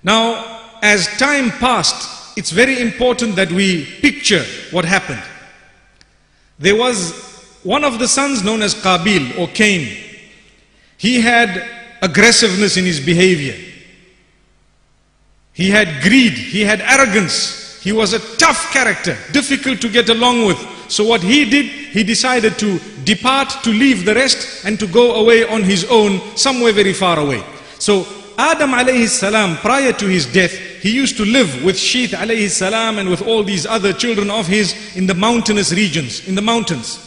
Now, as time passed, it's very important that we picture what happened. There was one of the sons known as Qabil or Cain. He had aggressiveness in his behavior. He had greed, he had arrogance. He was a tough character, difficult to get along with. So what he did, he decided to depart, to leave the rest and to go away on his own, somewhere very far away. So Adam alayhi salam, prior to his death, he used to live with Sheeth alayhi salam and with all these other children of his in the mountainous regions, in the mountains.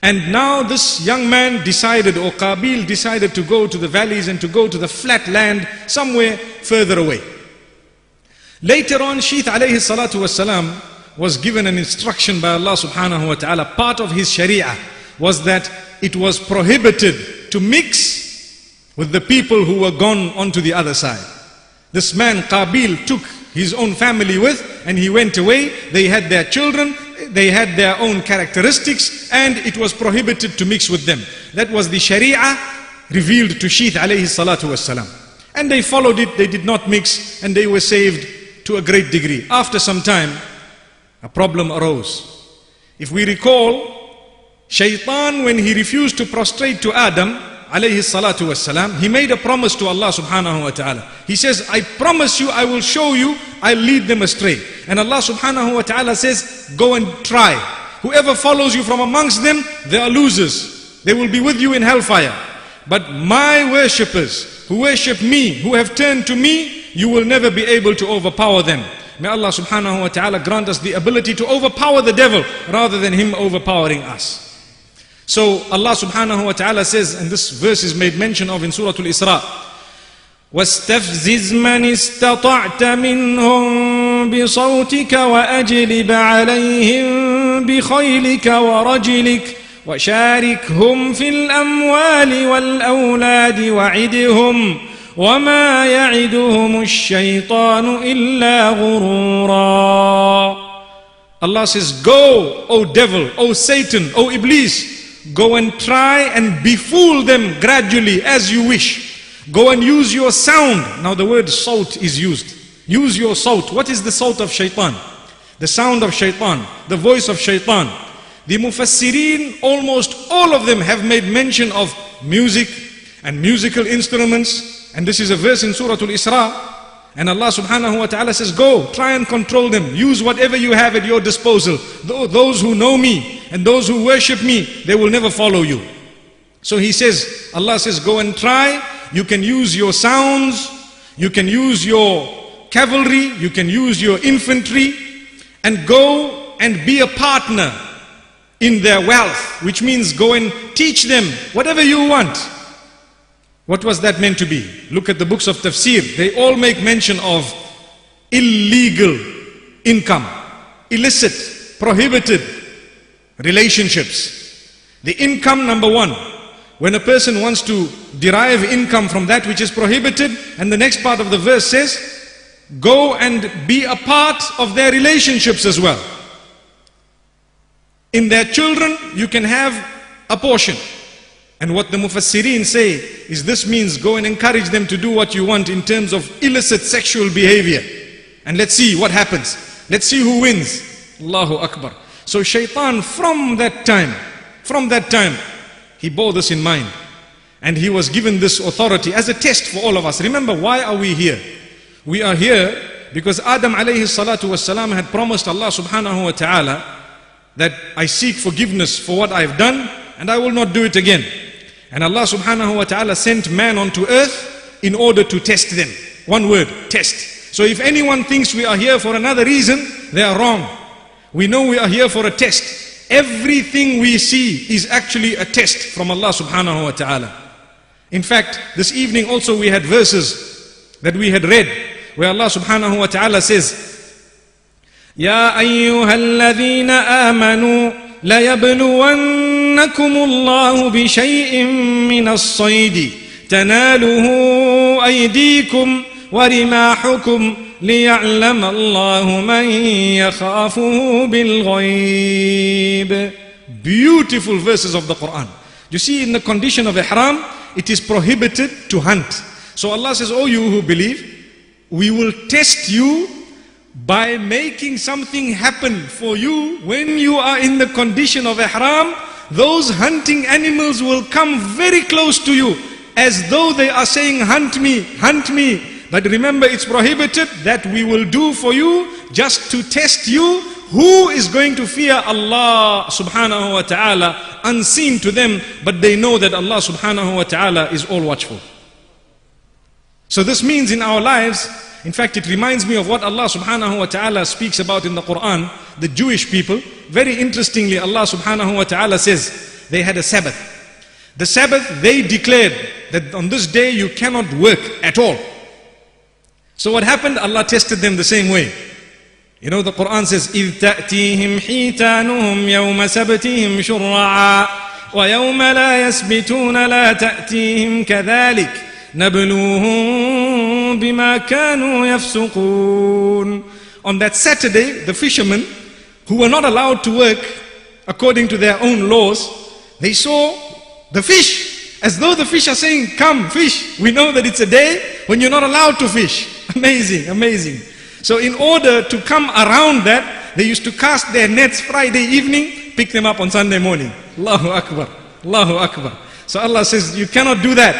And now this young man decided, or Qabil decided, to go to the valleys and to go to the flat land somewhere further away. Later on, Sheeth alayhi salatu wasalam was given an instruction by Allah subhanahu wa ta'ala. Part of his sharia was that it was prohibited to mix with the people who were gone onto the other side. This man Qabil took his own family with, and he went away. They had their children, they had their own characteristics, and it was prohibited to mix with them. That was the sharia revealed to Sheeth alayhi salatu wasalam. And they followed it, they did not mix, and they were saved to a great degree. After some time, a problem arose. If we recall, Shaitan, when he refused to prostrate to Adam alayhi salatu wasalam, he made a promise to Allah subhanahu wa ta'ala. He says, I promise you, I will show you, I'll lead them astray. And Allah subhanahu wa ta'ala says, go and try. Whoever follows you from amongst them, they are losers. They will be with you in hellfire. But my worshippers, who worship me, who have turned to me, you will never be able to overpower them. May Allah subhanahu wa ta'ala grant us the ability to overpower the devil rather than him overpowering us. So Allah subhanahu wa ta'ala says, and this verse is made mention of in Surah Al-Isra, وَاسْتَفْزِزْ مَنِ اسْتَطَعْتَ مِنْهُمْ بِصَوْتِكَ وَأَجْلِبْ عَلَيْهِمْ بِخَيْلِكَ وَرَجِلِكَ وَشَارِكْهُمْ فِي الْأَمْوَالِ وَالْأَوْلَادِ وَعِدْهُمْ وَمَا يَعِدُهُمُ الشَّيْطَانُ إِلَّا غُرُورًا. Allah says, go, O devil, O Satan, O Iblis, go and try and befool them gradually as you wish. Go and use your sound. Now the word salt is used. Use your salt. What is the salt of shaitan? The sound of shaitan, the voice of shaitan. The Mufassirin, almost all of them have made mention of music and musical instruments. And this is a verse in Surah Al-Isra. And Allah subhanahu wa ta'ala says, go, try and control them. Use whatever you have at your disposal. Those who know me and those who worship me, they will never follow you. So he says, Allah says, go and try. You can use your sounds. You can use your cavalry. You can use your infantry. And go and be a partner in their wealth. Which means go and teach them whatever you want. What was that meant to be? Look at the books of tafsir. They all make mention of illegal income, illicit, prohibited relationships. The income, number one. When a person wants to derive income from that which is prohibited, and the next part of the verse says, go and be a part of their relationships as well. In their children, you can have a portion. And what the Mufassirin say is this means go and encourage them to do what you want in terms of illicit sexual behavior. And let's see what happens. Let's see who wins. Allahu Akbar. So shaitan from that time, he bore this in mind. And he was given this authority as a test for all of us. Remember, why are we here? We are here because Adam alayhi salatu wasalam had promised Allah subhanahu wa ta'ala that I seek forgiveness for what I've done and I will not do it again. And Allah subhanahu wa ta'ala sent man onto earth in order to test them. One word, test. So if anyone thinks we are here for another reason, they are wrong. We know we are here for a test. Everything we see is actually a test from Allah subhanahu wa ta'ala. In fact, this evening also we had verses that we had read where Allah subhanahu wa ta'ala says, Ya ayyuhalladhina amanu لَيَبْلُوَنَّكُمُ اللَّهُ بِشَيْءٍ مِّنَ الصَّيْدِ تَنَالُهُ أَيْدِيكُمْ وَرِمَاحُكُمْ لِيَعْلَمَ اللَّهُ مَنْ يَخَافُهُ بِالْغَيْبِ. Beautiful verses of the Qur'an. You see, in the condition of ihram, it is prohibited to hunt. So Allah says, oh you who believe, we will test you by making something happen for you when you are in the condition of ihram. Those hunting animals will come very close to you as though they are saying, hunt me, hunt me. But remember, it's prohibited. That we will do for you just to test you who is going to fear Allah subhanahu wa ta'ala unseen to them, but they know that Allah subhanahu wa ta'ala is all watchful. So this means in our lives, in fact it reminds me of what Allah subhanahu wa ta'ala speaks about in the Qur'an, the Jewish people. Very interestingly, Allah subhanahu wa ta'ala says they had a Sabbath. The Sabbath, they declared that on this day you cannot work at all. So what happened? Allah tested them the same way. You know, the Qur'an says, إِذْ تَأْتِيهِمْ حِيتَانُهُمْ يَوْمَ سَبْتِهِمْ شُرَّعًا وَيَوْمَ لَا يَسْبِتُونَ لَا تَأْتِيهِمْ كَذَلِكَ نَبْلُوهُمْ بِمَا كَانُوا يَفْسُقُونَ. On that Saturday, the fishermen, who were not allowed to work according to their own laws, they saw the fish, as though the fish are saying, come fish, we know that it's a day when you're not allowed to fish. Amazing, amazing. So in order to come around that, they used to cast their nets Friday evening, pick them up on Sunday morning. Allahu Akbar, Allahu Akbar. So Allah says, you cannot do that.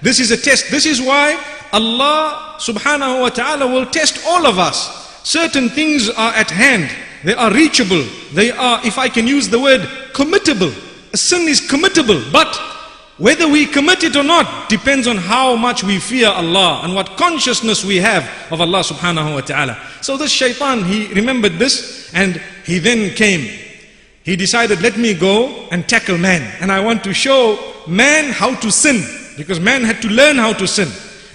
This is a test. This is why Allah subhanahu wa ta'ala will test all of us. Certain things are at hand. They are reachable. They are, if I can use the word, committable. A sin is committable, but whether we commit it or not depends on how much we fear Allah and what consciousness we have of Allah subhanahu wa ta'ala. So this shaitan, he remembered this and he then came. He decided, let me go and tackle man. And I want to show man how to sin, because man had to learn how to sin.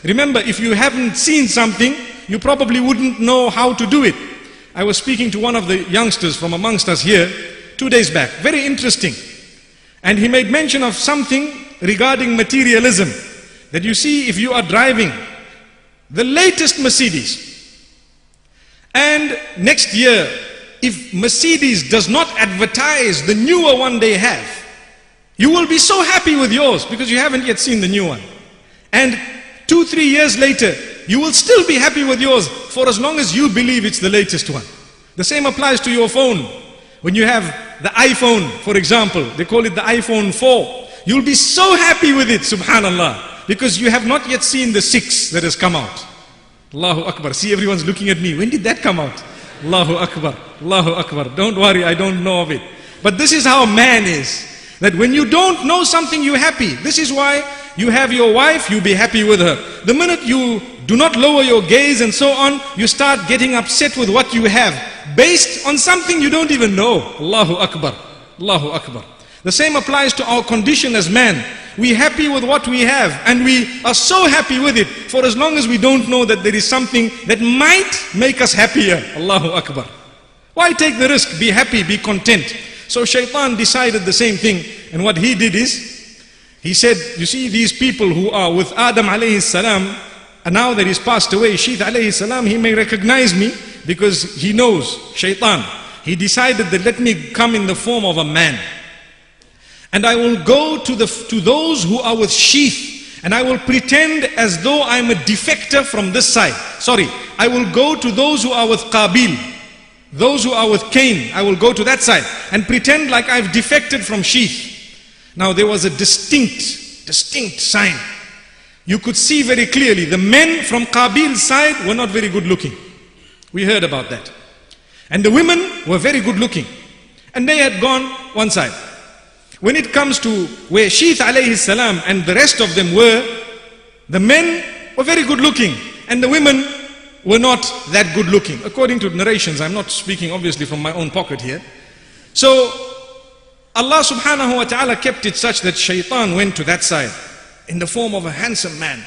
Remember, if you haven't seen something, you probably wouldn't know how to do it. I was speaking to one of the youngsters from amongst us here 2 days back. Very interesting. And he made mention of something regarding materialism. That you see, if you are driving the latest Mercedes, and next year, if Mercedes does not advertise the newer one they have, you will be so happy with yours because you haven't yet seen the new one. And 2-3 years later, you will still be happy with yours for as long as you believe it's the latest one. The same applies to your phone. When you have the iPhone, for example, they call it the iPhone 4. You'll be so happy with it, subhanallah, because you have not yet seen the 6 that has come out. Allahu Akbar. See, everyone's looking at me. When did that come out? Allahu Akbar. Allahu Akbar. Don't worry, I don't know of it. But this is how man is. That when you don't know something, you're happy. This is why you have your wife, you be happy with her. The minute you do not lower your gaze and so on, you start getting upset with what you have, based on something you don't even know. Allahu Akbar. Allahu Akbar. The same applies to our condition as man. We're happy with what we have, and we are so happy with it for as long as we don't know that there is something that might make us happier. Allahu Akbar. Why take the risk? Be happy, be content. So shaitan decided the same thing, and what he did is, he said, you see these people who are with Adam alayhi salam, and now that he's passed away, Sheeth alayhi salam, he may recognize me because he knows, shaitan. He decided that let me come in the form of a man. And I will go to those who are with Sheeth, and I will pretend as though I'm a defector from this side. Sorry, I will go to those who are with Qabil, those who are with Cain. I will go to that side and pretend like I've defected from Sheeth. Now there was a distinct sign. You could see very clearly the men from Qabil's side were not very good looking. We heard about that. And the women were very good looking. And they had gone one side. When it comes to where Sheeth alayhi salam and the rest of them were, the men were very good looking and the women were not that good looking. According to narrations, I'm not speaking obviously from my own pocket here. So Allah subhanahu wa ta'ala kept it such that shaitan went to that side in the form of a handsome man.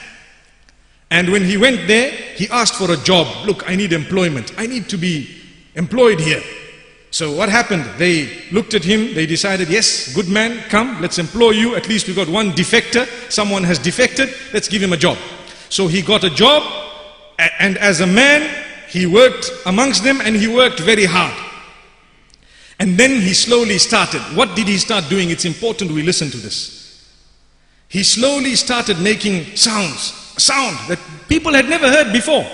And when he went there, he asked for a job. Look, I need employment. I need to be employed here. So what happened? They looked at him, they decided, yes, good man, come, let's employ you. At least we got one defector, someone has defected, let's give him a job. So he got a job, and as a man, he worked amongst them and he worked very hard. And then he slowly started. What did he start doing? It's important we listen to this. He slowly started making sounds, a sound that people had never heard before.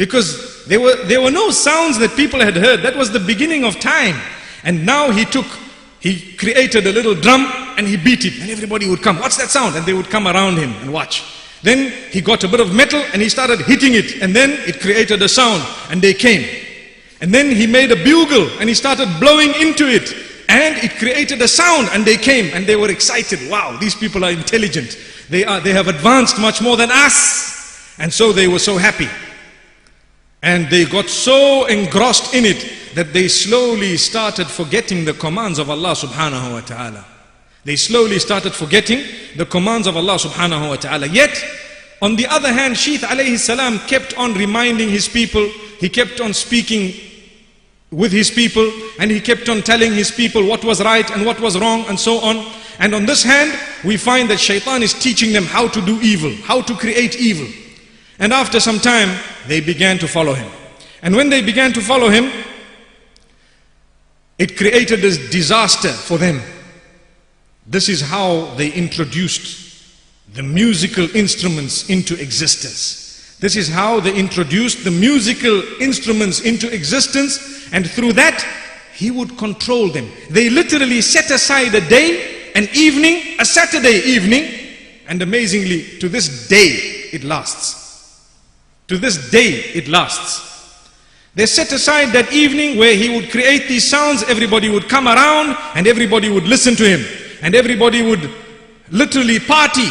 Because there were no sounds that people had heard. That was the beginning of time. And now he created a little drum and he beat it, and everybody would come. What's that sound? And they would come around him and watch. Then he got a bit of metal and he started hitting it, and then it created a sound and they came. And then he made a bugle and he started blowing into it, and it created a sound, and they came and they were excited. Wow, these people are intelligent. They have advanced much more than us. And so they were so happy. And they got so engrossed in it that they slowly started forgetting the commands of Allah subhanahu wa ta'ala. They slowly started forgetting the commands of Allah subhanahu wa ta'ala. Yet, on the other hand, Shith alayhi salam kept on reminding his people. He kept on speaking with his people, and he kept on telling his people what was right and what was wrong and so on. And on this hand, we find that shaitan is teaching them how to do evil, how to create evil. And after some time, they began to follow him. And when they began to follow him, it created a disaster for them. This is how they introduced the musical instruments into existence. This is how they introduced the musical instruments into existence, and through that, he would control them. They literally set aside a day, an evening, a Saturday evening, and amazingly, to this day, it lasts. To this day, it lasts. They set aside that evening where he would create these sounds, everybody would come around, and everybody would listen to him. And everybody would literally party.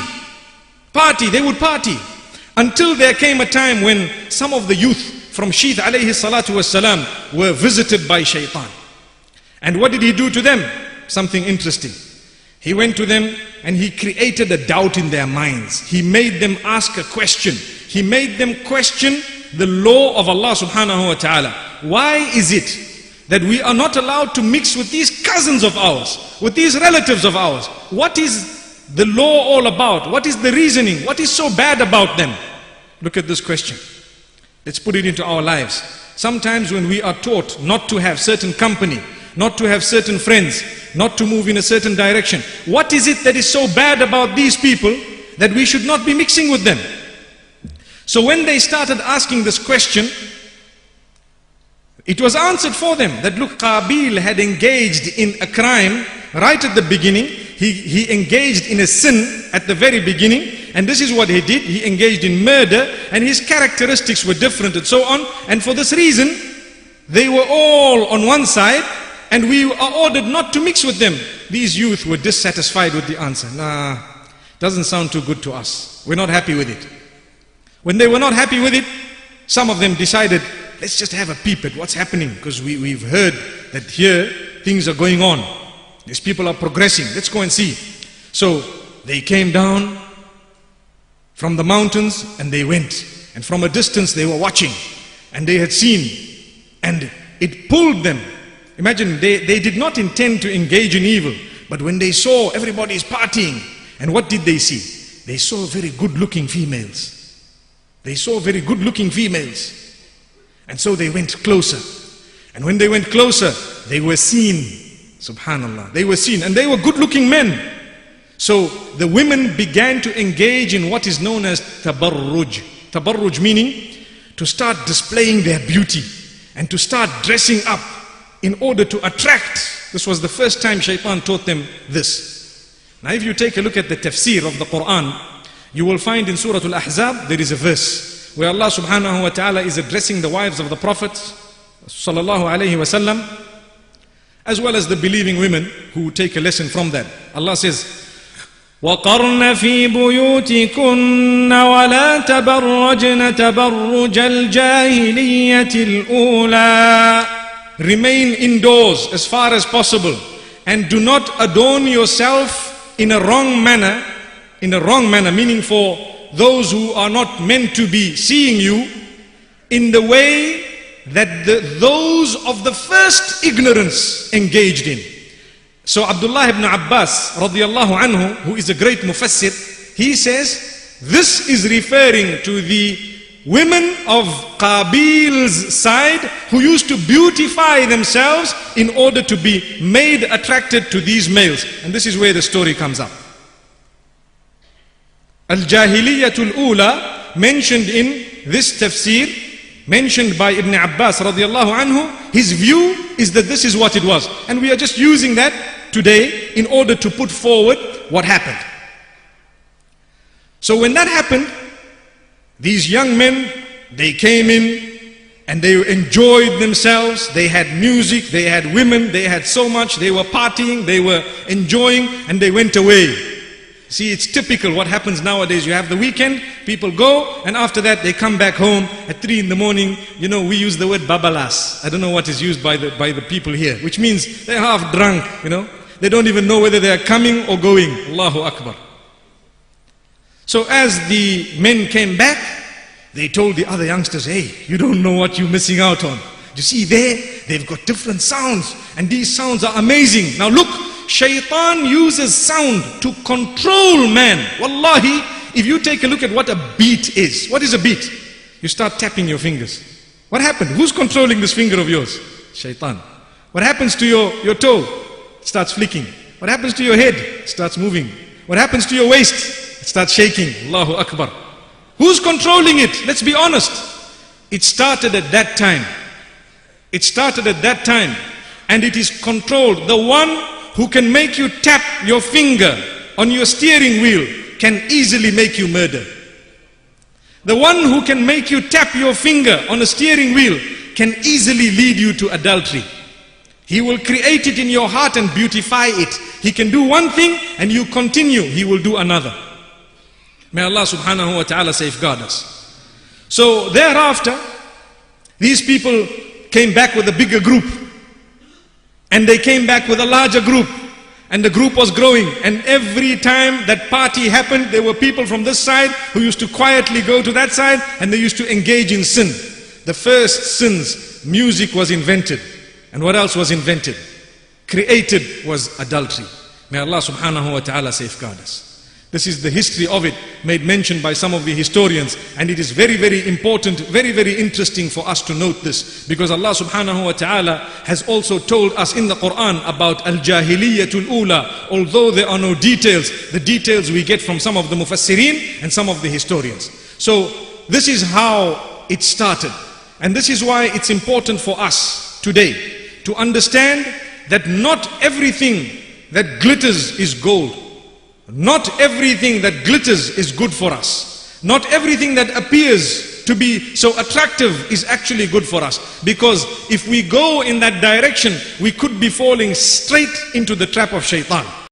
They would party. Until there came a time when some of the youth from Shith alayhi salatu wassalam were visited by shaitan. And what did he do to them? Something interesting. He went to them and he created a doubt in their minds. He made them ask a question. He made them question the law of Allah subhanahu wa ta'ala. Why is it that we are not allowed to mix with these cousins of ours, with these relatives of ours? What is the law all about? What is the reasoning? What is so bad about them? Look at this question. Let's put it into our lives. Sometimes when we are taught not to have certain company, not to have certain friends, not to move in a certain direction, what is it that is so bad about these people that we should not be mixing with them? So when they started asking this question, it was answered for them that look, Qabil had engaged in a crime right at the beginning. He engaged in a sin at the very beginning, and this is what he did. He engaged in murder, and his characteristics were different and so on. And for this reason, they were all on one side, and we are ordered not to mix with them. These youth were dissatisfied with the answer. Nah, doesn't sound too good to us. We're not happy with it. When they were not happy with it, some of them decided, let's just have a peep at what's happening, because we've heard that here things are going on. These people are progressing. Let's go and see. So they came down from the mountains and they went. And from a distance they were watching. And they had seen. And it pulled them. Imagine, they did not intend to engage in evil. But when they saw everybody is partying, and what did they see? They saw very good-looking females. They saw very good-looking females. And so they went closer. And when they went closer, they were seen. Subhanallah. They were seen. And they were good-looking men. So the women began to engage in what is known as tabarruj. Tabarruj meaning to start displaying their beauty and to start dressing up in order to attract. This was the first time shaitan taught them this. Now if you take a look at the tafsir of the Qur'an, you will find in Surah Al-Ahzab there is a verse where Allah subhanahu wa ta'ala is addressing the wives of the Prophet sallallahu alayhi wa sallam, as well as the believing women who take a lesson from that. Allah says, وَقَرْنَ فِي بُيُوتِكُنَّ وَلَا تَبَرَّجْنَ تَبَرُّجَ الْجَاهِلِيَّةِ الْأُولَى. Remain indoors as far as possible, and do not adorn yourself in a wrong manner, meaning for those who are not meant to be seeing you, in the way that those of the first ignorance engaged in. So Abdullah ibn Abbas radiyallahu anhu, who is a great mufassir, he says this is referring to the women of Qabil's side who used to beautify themselves in order to be made attracted to these males. And this is where the story comes up. Al-Jahiliyatul Ula, mentioned in this tafsir, mentioned by Ibn Abbas radiallahu anhu, his view is that this is what it was. And we are just using that today in order to put forward what happened. So when that happened, these young men, they came in and they enjoyed themselves. They had music, they had women, they had so much, they were partying, they were enjoying, and they went away. See, it's typical what happens nowadays. You have the weekend, people go, and after that they come back home at 3 in the morning. You know, we use the word babalas. I don't know what is used by the people here, which means they're half drunk, you know. They don't even know whether they are coming or going. Allahu Akbar. So as the men came back, they told the other youngsters, hey, you don't know what you're missing out on. You see there, they've got different sounds, and these sounds are amazing. Now look, Shaitan uses sound to control man. Wallahi, if you take a look at what a beat is. What is a beat? You start tapping your fingers. What happened? Who's controlling this finger of yours? Shaitan. What happens to your toe? It starts flicking. What happens to your head? It starts moving. What happens to your waist? It starts shaking. Allahu Akbar. Who's controlling it? Let's be honest. It started at that time. It started at that time. And it is controlled. The one who can make you tap your finger on your steering wheel can easily make you murder. The one who can make you tap your finger on a steering wheel can easily lead you to adultery. He will create it in your heart and beautify it. He can do one thing and you continue, he will do another. May Allah subhanahu wa ta'ala safeguard us. So thereafter, these people came back with a bigger group. And they came back with a larger group. And the group was growing. And every time that party happened, there were people from this side who used to quietly go to that side, and they used to engage in sin. The first sins, music was invented. And what else was invented? Created was adultery. May Allah subhanahu wa ta'ala safeguard us. This is the history of it, made mention by some of the historians, and it is very, very important, very, very interesting for us to note this, because Allah subhanahu wa ta'ala has also told us in the Qur'an about al-jahiliyatul ula. Although there are no details, the details we get from some of the mufassirin and some of the historians. So this is how it started, and this is why it's important for us today to understand that not everything that glitters is gold. Not everything that glitters is good for us. Not everything that appears to be so attractive is actually good for us. Because if we go in that direction, we could be falling straight into the trap of shaitan.